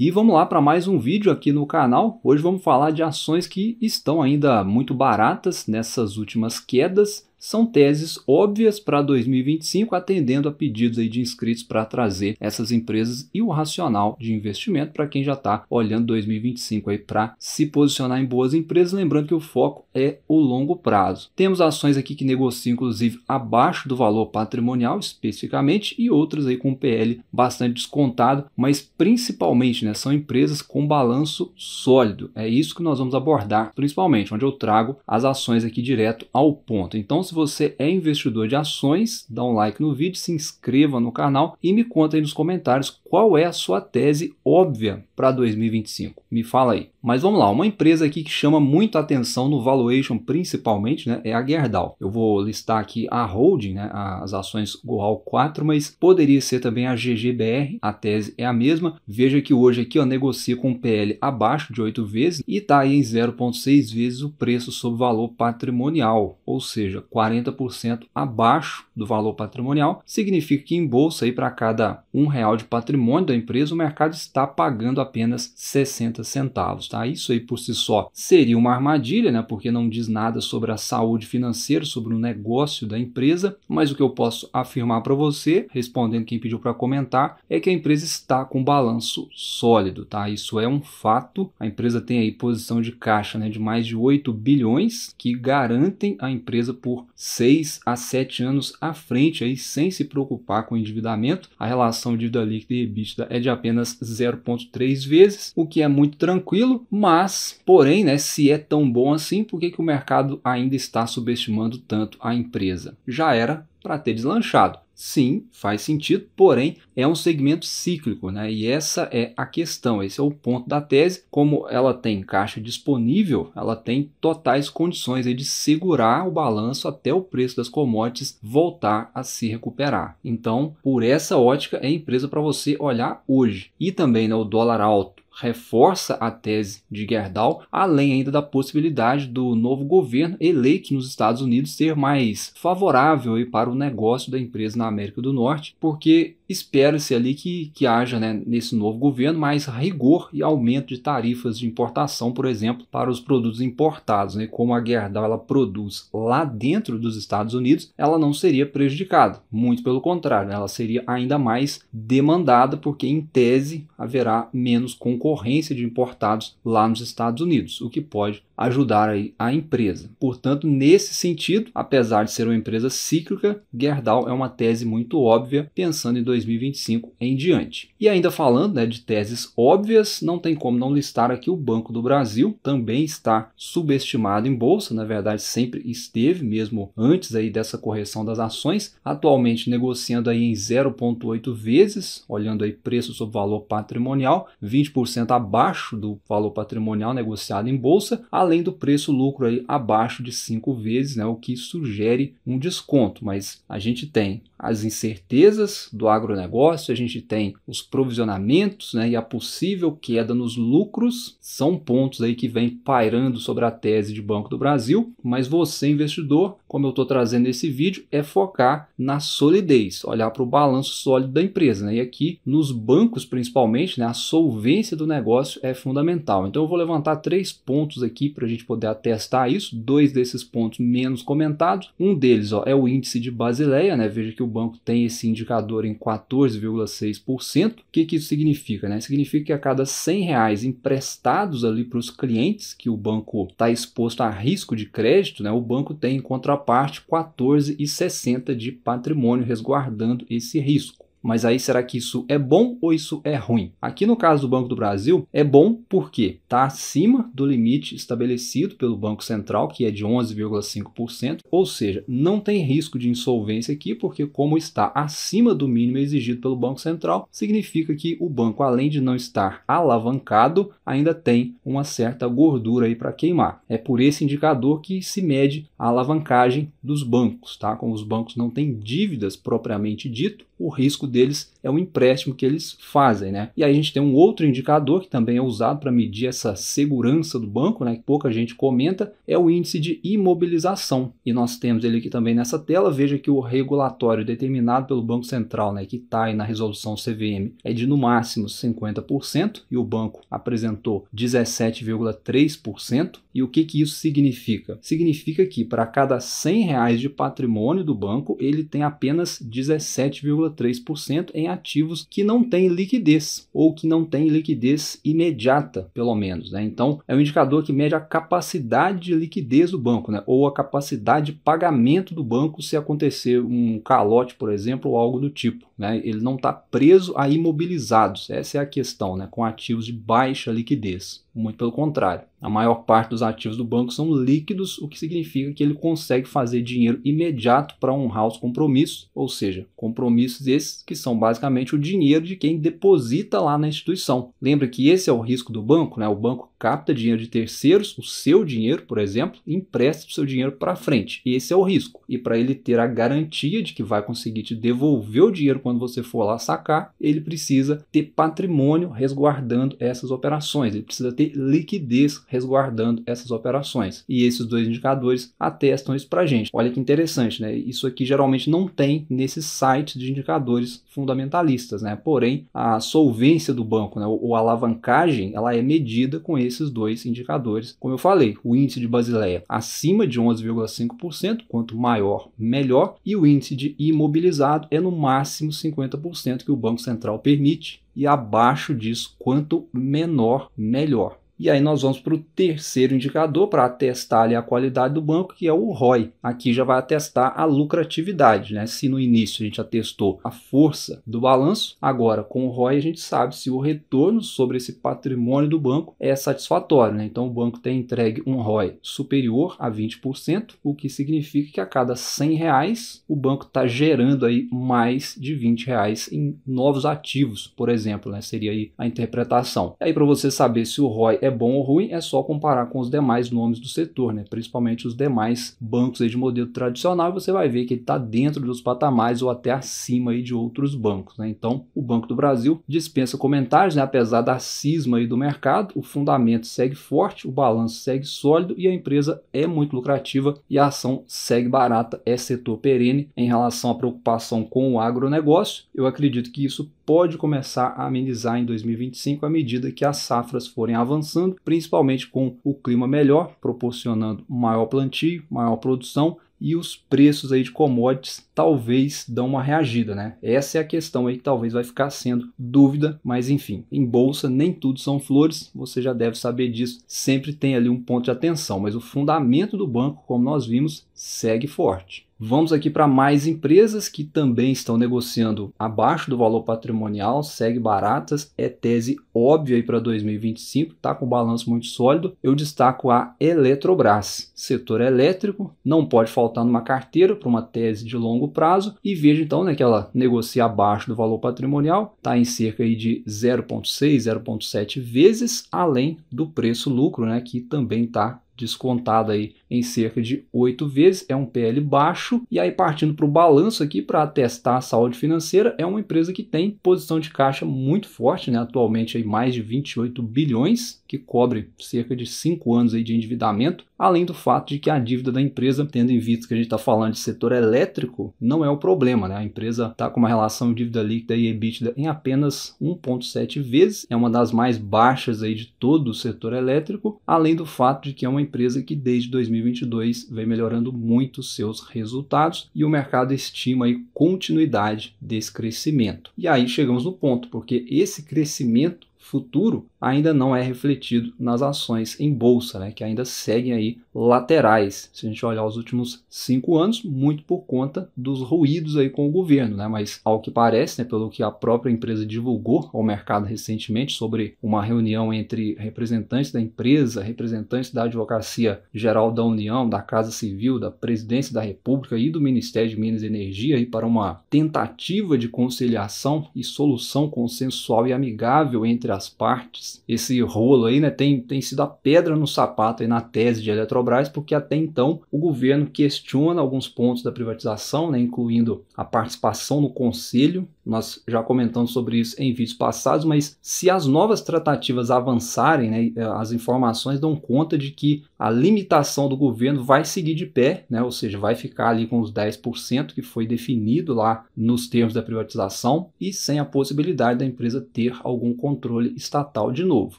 E vamos lá para mais um vídeo aqui no canal. Hoje vamos falar de ações que estão ainda muito baratas nessas últimas quedas. São teses óbvias para 2025, atendendo a pedidos aí de inscritos para trazer essas empresas e o racional de investimento para quem já está olhando 2025 aí para se posicionar em boas empresas. Lembrando que o foco é o longo prazo. Temos ações aqui que negociam inclusive abaixo do valor patrimonial especificamente e outras aí com PL bastante descontado, mas principalmente, né, são empresas com balanço sólido. É isso que nós vamos abordar principalmente, onde eu trago as ações aqui direto ao ponto. Então, se você é investidor de ações, dá um like no vídeo, se inscreva no canal e me conta aí nos comentários qual é a sua tese óbvia para 2025. Me fala aí. Mas vamos lá, uma empresa aqui que chama muito atenção no valuation principalmente, né, é a Gerdau. Eu vou listar aqui a holding, né, as ações Goal 4, mas poderia ser também a GGBR, a tese é a mesma. Veja que hoje aqui, ó, negocia com PL abaixo de 8 vezes e está aí em 0,6 vezes o preço sobre valor patrimonial, ou seja, 40% abaixo do valor patrimonial. Significa que em bolsa, aí, para cada R$1 de patrimônio da empresa, o mercado está pagando apenas 60 centavos. Tá? Isso aí por si só seria uma armadilha, né? Porque não diz nada sobre a saúde financeira, sobre o negócio da empresa, mas o que eu posso afirmar para você, respondendo quem pediu para comentar, é que a empresa está com balanço sólido. Tá? Isso é um fato. A empresa tem aí posição de caixa, né, de mais de 8 bilhões que garantem a empresa por 6 a 7 anos à frente, aí, sem se preocupar com o endividamento. A relação dívida líquida e EBITDA é de apenas 0,3 vezes, o que é muito tranquilo, mas, porém, né, se é tão bom assim, por que o mercado ainda está subestimando tanto a empresa? Já era para ter deslanchado. Sim, faz sentido, porém é um segmento cíclico, né? E essa é a questão, esse é o ponto da tese. Como ela tem caixa disponível, ela tem totais condições aí de segurar o balanço até o preço das commodities voltar a se recuperar. Então, por essa ótica, é a empresa para você olhar hoje. E também, né, o dólar alto reforça a tese de Gerdau, além ainda da possibilidade do novo governo eleito nos Estados Unidos ser mais favorável aí para o negócio da empresa na América do Norte, porque espera-se ali que haja, né, nesse novo governo mais rigor e aumento de tarifas de importação, por exemplo, para os produtos importados, né? Como a Gerdau ela produz lá dentro dos Estados Unidos, ela não seria prejudicada, muito pelo contrário, ela seria ainda mais demandada, porque em tese haverá menos concorrência de importados lá nos Estados Unidos, o que pode ajudar aí a empresa. Portanto, nesse sentido, apesar de ser uma empresa cíclica, Gerdau é uma tese muito óbvia, pensando em 2025 em diante. E ainda falando, né, de teses óbvias, não tem como não listar aqui o Banco do Brasil, também está subestimado em bolsa, na verdade sempre esteve, mesmo antes aí dessa correção das ações, atualmente negociando aí em 0,8 vezes, olhando aí preço sobre valor patrimonial, 20% abaixo do valor patrimonial negociado em bolsa, além do preço-lucro aí abaixo de 5 vezes, né, o que sugere um desconto. Mas a gente tem as incertezas do agronegócio, a gente tem os provisionamentos, né, e a possível queda nos lucros, são pontos aí que vem pairando sobre a tese de Banco do Brasil, mas você, investidor, como eu estou trazendo nesse vídeo, é focar na solidez, olhar para o balanço sólido da empresa, né? E aqui nos bancos principalmente, né, a solvência do negócio é fundamental. Então eu vou levantar 3 pontos aqui para a gente poder atestar isso, 2 desses pontos menos comentados. Um deles, ó, é o índice de Basileia, né? Veja que o banco tem esse indicador em 14,6%. O que isso significa, né? Significa que a cada R$100 emprestados ali para os clientes, que o banco está exposto a risco de crédito, né, o banco tem em contraparte 14,60 de patrimônio resguardando esse risco. Mas aí será que isso é bom ou isso é ruim? Aqui no caso do Banco do Brasil é bom porque está acima do limite estabelecido pelo Banco Central, que é de 11,5%, ou seja, não tem risco de insolvência aqui, porque como está acima do mínimo exigido pelo Banco Central, significa que o banco, além de não estar alavancado, ainda tem uma certa gordura aí para queimar. É por esse indicador que se mede a alavancagem dos bancos, tá? Como os bancos não têm dívidas propriamente dito, o risco deles é o empréstimo que eles fazem, né? E aí a gente tem um outro indicador que também é usado para medir essa segurança do banco, né? Que pouca gente comenta, é o índice de imobilização. E nós temos ele aqui também nessa tela. Veja que o regulatório determinado pelo Banco Central, né, que está aí na resolução CVM, é de no máximo 50% e o banco apresentou 17,3%. E o que isso significa? Significa que para cada R$100 de patrimônio do banco, ele tem apenas 17,3% em ativos que não têm liquidez ou que não têm liquidez imediata, pelo menos, né? Então, é um indicador que mede a capacidade de liquidez do banco, né? Ou a capacidade de pagamento do banco se acontecer um calote, por exemplo, ou algo do tipo, né? Ele não está preso a imobilizados, essa é a questão, né? Com ativos de baixa liquidez. Muito pelo contrário, a maior parte dos ativos do banco são líquidos, o que significa que ele consegue fazer dinheiro imediato para honrar os compromissos, ou seja, compromissos esses que são basicamente o dinheiro de quem deposita lá na instituição. Lembra que esse é o risco do banco, né? O banco capta dinheiro de terceiros, o seu dinheiro, por exemplo, e empresta o seu dinheiro para frente. Esse é o risco. E para ele ter a garantia de que vai conseguir te devolver o dinheiro quando você for lá sacar, ele precisa ter patrimônio resguardando essas operações. Ele precisa ter liquidez resguardando essas operações. E esses dois indicadores atestam isso para a gente. Olha que interessante, né? Isso aqui geralmente não tem nesses sites de indicadores fundamentalistas, né? Porém, a solvência do banco, né, ou a alavancagem, ela é medida com esses dois indicadores. Como eu falei, o índice de Basileia acima de 11,5%, quanto maior, melhor, e o índice de imobilizado é no máximo 50% que o Banco Central permite, e abaixo disso, quanto menor, melhor. E aí nós vamos para o terceiro indicador para atestar ali a qualidade do banco, que é o ROI. Aqui já vai atestar a lucratividade, né? Se no início a gente atestou a força do balanço, agora com o ROI a gente sabe se o retorno sobre esse patrimônio do banco é satisfatório, né? Então o banco tem entregue um ROI superior a 20%, o que significa que a cada R$100 o banco está gerando aí mais de R$20 em novos ativos, por exemplo, né? Seria aí a interpretação. E aí para você saber se o ROI é bom ou ruim, é só comparar com os demais nomes do setor, né? Principalmente os demais bancos aí de modelo tradicional, você vai ver que ele está dentro dos patamares ou até acima aí de outros bancos, né? Então, o Banco do Brasil dispensa comentários, né? Apesar da cisma aí do mercado, o fundamento segue forte, o balanço segue sólido e a empresa é muito lucrativa e a ação segue barata, é setor perene. Em relação à preocupação com o agronegócio, eu acredito que isso pode começar a amenizar em 2025 à medida que as safras forem avançando, principalmente com o clima melhor, proporcionando maior plantio, maior produção, e os preços aí de commodities talvez dão uma reagida, né? Essa é a questão aí que talvez vai ficar sendo dúvida, mas enfim, em bolsa nem tudo são flores, você já deve saber disso, sempre tem ali um ponto de atenção, mas o fundamento do banco, como nós vimos, segue forte. Vamos aqui para mais empresas que também estão negociando abaixo do valor patrimonial, segue baratas, é tese óbvia aí para 2025, está com balanço muito sólido. Eu destaco a Eletrobras, setor elétrico, não pode faltar numa carteira para uma tese de longo prazo, e veja então, né, que ela negocia abaixo do valor patrimonial, está em cerca aí de 0,6, 0,7 vezes, além do preço-lucro, né, que também está descontado aí em cerca de 8 vezes, é um PL baixo. E aí partindo para o balanço aqui para atestar a saúde financeira, é uma empresa que tem posição de caixa muito forte, né? Atualmente aí mais de 28 bilhões, que cobre cerca de 5 anos aí de endividamento, além do fato de que a dívida da empresa, tendo em vista que a gente está falando de setor elétrico, não é o problema, né? A empresa está com uma relação dívida líquida e EBITDA em apenas 1,7 vezes, é uma das mais baixas aí de todo o setor elétrico, além do fato de que é uma empresa que desde 2022 vem melhorando muito seus resultados e o mercado estima aí continuidade desse crescimento. E aí chegamos no ponto, porque esse crescimento futuro ainda não é refletido nas ações em bolsa, né, que ainda seguem aí laterais. Se a gente olhar os últimos 5 anos, muito por conta dos ruídos aí com o governo, né, mas ao que parece, né, pelo que a própria empresa divulgou ao mercado recentemente sobre uma reunião entre representantes da empresa, representantes da Advocacia Geral da União, da Casa Civil, da Presidência da República e do Ministério de Minas e Energia aí para uma tentativa de conciliação e solução consensual e amigável entre as partes esse rolo aí, né, tem sido a pedra no sapato aí na tese de Eletrobras, porque até então o governo questiona alguns pontos da privatização, né, incluindo a participação no conselho. Nós já comentamos sobre isso em vídeos passados, mas se as novas tratativas avançarem, né, as informações dão conta de que a limitação do governo vai seguir de pé, né, ou seja, vai ficar ali com os 10% que foi definido lá nos termos da privatização e sem a possibilidade da empresa ter algum controle estatal de novo.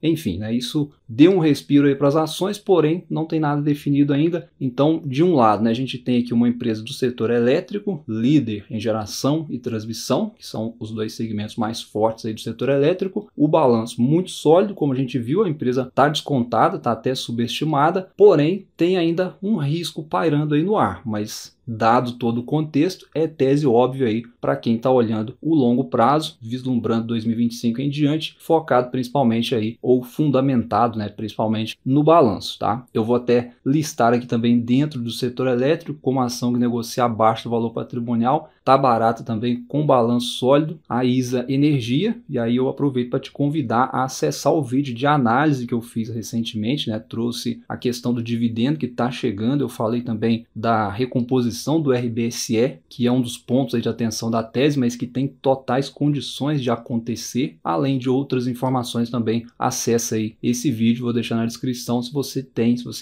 Enfim, né, isso deu um respiro aí para as ações, porém não tem nada definido ainda. Então, de um lado, né, a gente tem aqui uma empresa do setor elétrico, líder em geração e transmissão, que são os dois segmentos mais fortes aí do setor elétrico. O balanço muito sólido, como a gente viu, a empresa está descontada, está até subestimada, porém tem ainda um risco pairando aí no ar, mas dado todo o contexto, é tese óbvia aí para quem está olhando o longo prazo, vislumbrando 2025 em diante, focado principalmente aí, ou fundamentado, né, principalmente no balanço, tá? Eu vou até listar aqui também dentro do setor elétrico, como ação que negocia abaixo do valor patrimonial, tá barata também com balanço sólido, a ISA Energia, e aí eu aproveito para te convidar a acessar o vídeo de análise que eu fiz recentemente, né? Trouxe a questão do dividendo que está chegando, eu falei também da recomposição do RBSE, que é um dos pontos aí de atenção da tese, mas que tem totais condições de acontecer, além de outras informações também. Acessa aí esse vídeo, vou deixar na descrição se você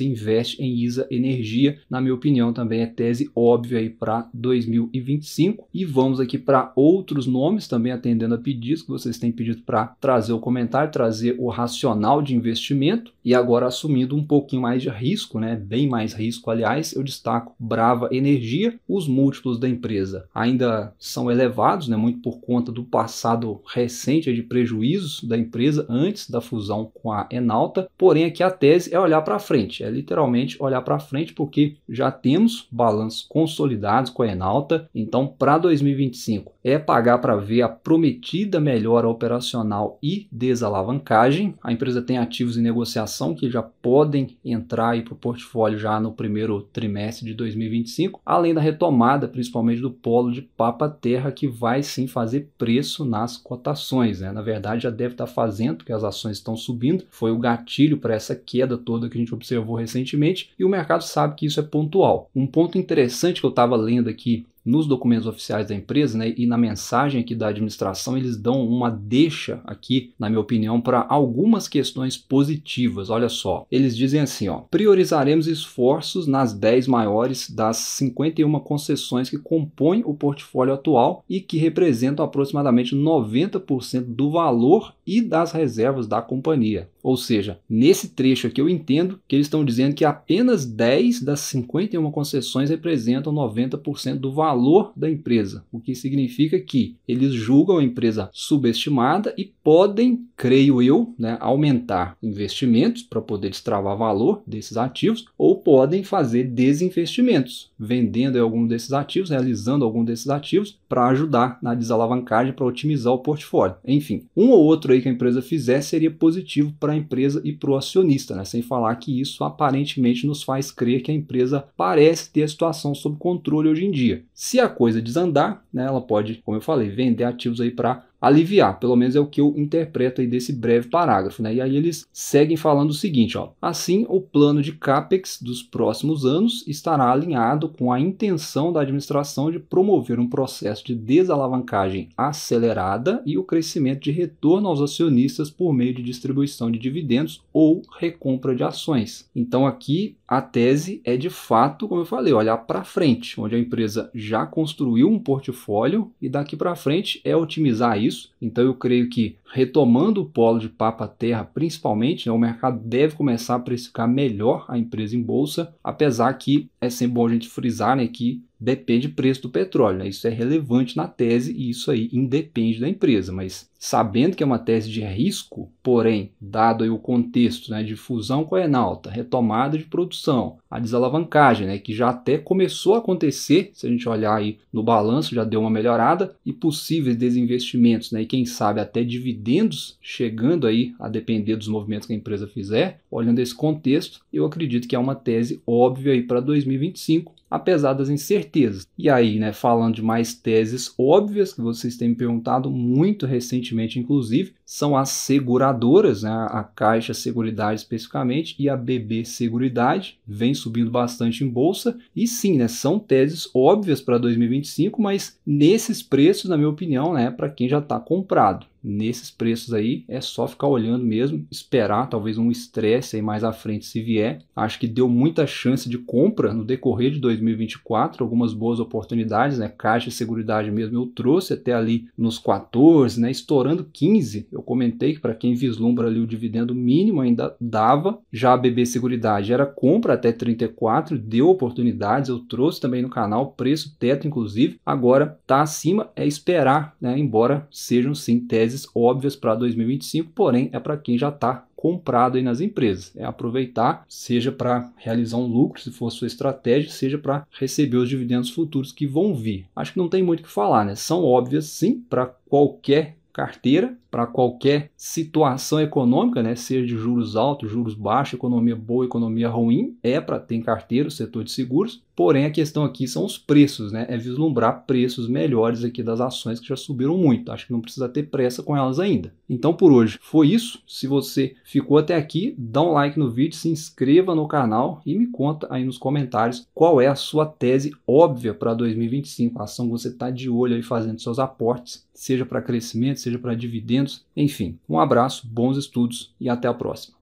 investe em ISA Energia. Na minha opinião também é tese óbvia aí para 2025. E vamos aqui para outros nomes, também atendendo a pedidos que vocês têm pedido para trazer o comentário, trazer o racional de investimento, e agora assumindo um pouquinho mais de risco, né? Bem mais risco, aliás, eu destaco Brava Energia. Os múltiplos da empresa ainda são elevados, né, muito por conta do passado recente de prejuízos da empresa antes da fusão com a Enalta, porém aqui a tese é olhar para frente, é literalmente olhar para frente, porque já temos balanços consolidados com a Enalta, então para 2025 é pagar para ver a prometida melhora operacional e desalavancagem. A empresa tem ativos em negociação que já podem entrar para o portfólio já no primeiro trimestre de 2025, além da retomada principalmente do polo de Papa-Terra, que vai sim fazer preço nas cotações, né? Na verdade já deve estar fazendo, porque as ações estão subindo, foi o gatilho para essa queda toda que a gente observou recentemente, e o mercado sabe que isso é pontual. Um ponto interessante que eu estava lendo aqui nos documentos oficiais da empresa, né, e na mensagem aqui da administração, eles dão uma deixa aqui, na minha opinião, para algumas questões positivas. Olha só, eles dizem assim, ó: priorizaremos esforços nas 10 maiores das 51 concessões que compõem o portfólio atual e que representam aproximadamente 90% do valor e das reservas da companhia. Ou seja, nesse trecho aqui eu entendo que eles estão dizendo que apenas 10 das 51 concessões representam 90% do valor da empresa, o que significa que eles julgam a empresa subestimada e podem, creio eu, né, aumentar investimentos para poder destravar valor desses ativos, ou podem fazer desinvestimentos, vendendo algum desses ativos, realizando algum desses ativos para ajudar na desalavancagem, para otimizar o portfólio. Enfim, um ou outro aí que a empresa fizer seria positivo para a empresa e para o acionista, né? Sem falar que isso aparentemente nos faz crer que a empresa parece ter a situação sob controle hoje em dia. Se a coisa desandar, né, ela pode, como eu falei, vender ativos aí para aliviar, pelo menos é o que eu interpreto aí desse breve parágrafo, né? E aí eles seguem falando o seguinte, ó: assim, o plano de CAPEX dos próximos anos estará alinhado com a intenção da administração de promover um processo de desalavancagem acelerada e o crescimento de retorno aos acionistas por meio de distribuição de dividendos ou recompra de ações. Então aqui a tese é de fato, como eu falei, olhar para frente, onde a empresa já construiu um portfólio e daqui para frente é otimizar isso. Então eu creio que retomando o polo de Papa-Terra principalmente, né, o mercado deve começar a precificar melhor a empresa em bolsa, apesar que é sempre bom a gente frisar, né, que depende do preço do petróleo, né? Isso é relevante na tese e isso aí independe da empresa, mas sabendo que é uma tese de risco, porém, dado aí o contexto, né, de fusão com a Enalta, retomada de produção, a desalavancagem, né, que já até começou a acontecer, se a gente olhar aí no balanço, já deu uma melhorada, e possíveis desinvestimentos, né, e quem sabe até dividendos chegando aí a depender dos movimentos que a empresa fizer, olhando esse contexto, eu acredito que é uma tese óbvia aí para 2025, apesar das incertezas. E aí, né, falando de mais teses óbvias que vocês têm me perguntado muito recentemente, inclusive, são as seguradoras, né? A Caixa Seguridade especificamente e a BB Seguridade, vem subindo bastante em bolsa, e sim, né, são teses óbvias para 2025, mas nesses preços, na minha opinião, né, para quem já está comprado. Nesses preços aí é só ficar olhando mesmo, esperar talvez um estresse aí mais à frente se vier. Acho que deu muita chance de compra no decorrer de 2024, algumas boas oportunidades, né? Caixa e Seguridade mesmo eu trouxe até ali nos 14, né? Estourando 15. Eu comentei que para quem vislumbra ali o dividendo mínimo ainda dava. Já a BB Seguridade era compra até 34, deu oportunidades, eu trouxe também no canal, preço teto inclusive. Agora tá acima, é esperar, né? Embora sejam sim teses óbvias para 2025, porém é para quem já está comprado aí nas empresas. É aproveitar, seja para realizar um lucro, se for sua estratégia, seja para receber os dividendos futuros que vão vir. Acho que não tem muito o que falar, né? São óbvias sim para qualquer carteira, para qualquer situação econômica, né? Seja de juros altos, juros baixos, economia boa, economia ruim, é para ter em carteira o setor de seguros. Porém, a questão aqui são os preços, né? É vislumbrar preços melhores aqui das ações que já subiram muito. Acho que não precisa ter pressa com elas ainda. Então, por hoje foi isso. Se você ficou até aqui, dá um like no vídeo, se inscreva no canal e me conta aí nos comentários qual é a sua tese óbvia para 2025, a ação que você está de olho aí fazendo seus aportes, seja para crescimento, seja para dividendos, enfim. Um abraço, bons estudos e até a próxima.